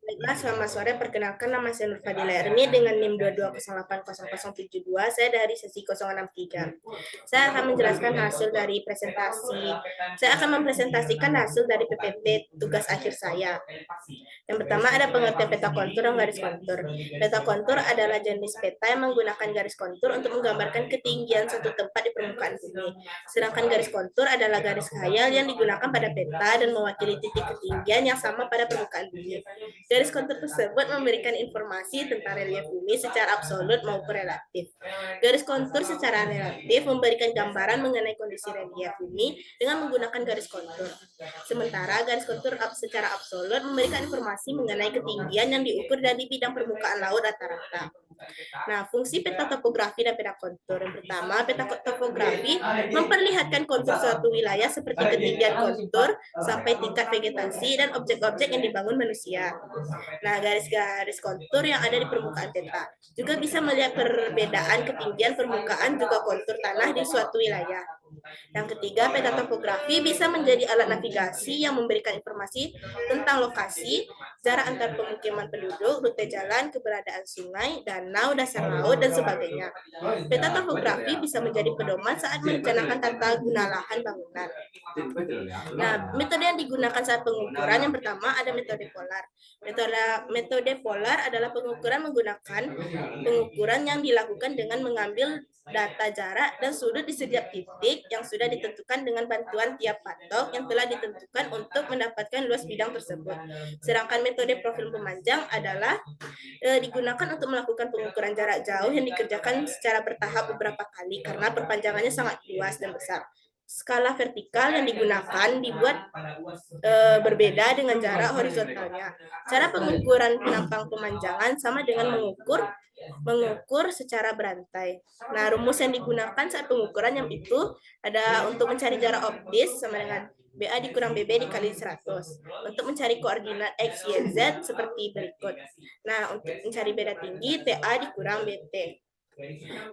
Baiklah, selamat sore. Perkenalkan, nama saya Nur Fadila Ermi dengan NIM 22080072. Saya dari sesi 063. Saya akan menjelaskan hasil dari presentasi. Saya akan mempresentasikan hasil dari PPT tugas akhir saya. Yang pertama ada pengertian peta kontur dan garis kontur. Peta kontur adalah jenis peta yang menggunakan garis kontur untuk menggambarkan ketinggian suatu tempat di permukaan bumi. Sedangkan garis kontur adalah garis khayal yang digunakan pada peta dan mewakili titik ketinggian yang sama pada permukaan bumi. Garis kontur tersebut memberikan informasi tentang relief bumi secara absolut maupun relatif. Garis kontur secara relatif memberikan gambaran mengenai kondisi relief bumi dengan menggunakan garis kontur. Sementara garis kontur secara absolut memberikan informasi mengenai ketinggian yang diukur dari bidang permukaan laut rata-rata. Nah, fungsi peta topografi dan peta kontur. Yang pertama, peta topografi memperlihatkan kontur suatu wilayah seperti ketinggian kontur sampai tingkat vegetasi dan objek-objek yang dibangun manusia. Nah, garis-garis kontur yang ada di permukaan peta juga bisa melihat perbedaan ketinggian permukaan juga kontur tanah di suatu wilayah. Yang ketiga, peta topografi bisa menjadi alat navigasi yang memberikan informasi tentang lokasi, jarak antar pemukiman penduduk, rute jalan, keberadaan sungai, danau, dasar laut, dan sebagainya. Peta topografi bisa menjadi pedoman saat merencanakan tata guna lahan bangunan. Nah, metode yang digunakan saat pengukuran yang pertama ada metode polar. Metode polar adalah pengukuran yang dilakukan dengan mengambil data jarak dan sudut di setiap titik yang sudah ditentukan dengan bantuan tiap patok yang telah ditentukan untuk mendapatkan luas bidang tersebut. Sedangkan metode profil pemanjang adalah digunakan untuk melakukan pengukuran jarak jauh yang dikerjakan secara bertahap beberapa kali karena perpanjangannya sangat luas dan besar. Skala vertikal yang digunakan dibuat berbeda dengan jarak horizontalnya. Cara pengukuran penampang pemanjangan sama dengan mengukur secara berantai. Nah, rumus yang digunakan saat pengukuran yang itu ada untuk mencari jarak optis sama dengan BA dikurang BB dikali 100. Untuk mencari koordinat X, Y, Z seperti berikut. Nah, untuk mencari beda tinggi, TA dikurang BT.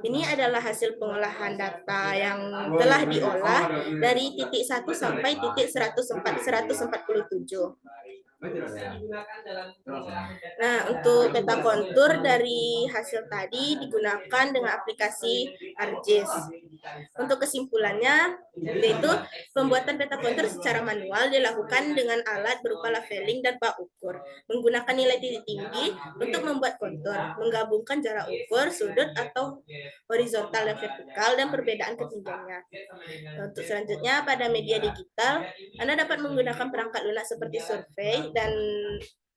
Ini adalah hasil pengolahan data yang telah diolah dari titik 1 sampai titik 147. Nah, untuk peta kontur dari hasil tadi digunakan dengan aplikasi ArcGIS. Untuk kesimpulannya, yaitu pembuatan peta kontur secara manual dilakukan dengan alat berupa leveling dan bak ukur, menggunakan nilai titik tinggi untuk membuat kontur, menggabungkan jarak ukur, sudut atau horizontal dan vertikal, dan perbedaan ketinggiannya. Untuk selanjutnya, pada media digital, Anda dapat menggunakan perangkat lunak seperti survei dan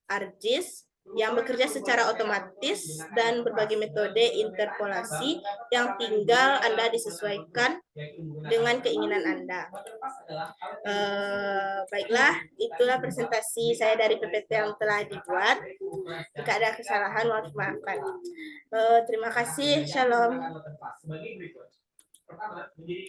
ArcGIS yang bekerja secara otomatis dan berbagai metode interpolasi yang tinggal Anda disesuaikan dengan keinginan Anda. Baiklah, itulah presentasi saya dari PPT yang telah dibuat. Jika ada kesalahan, mohon maafkan. Terima kasih, Shalom.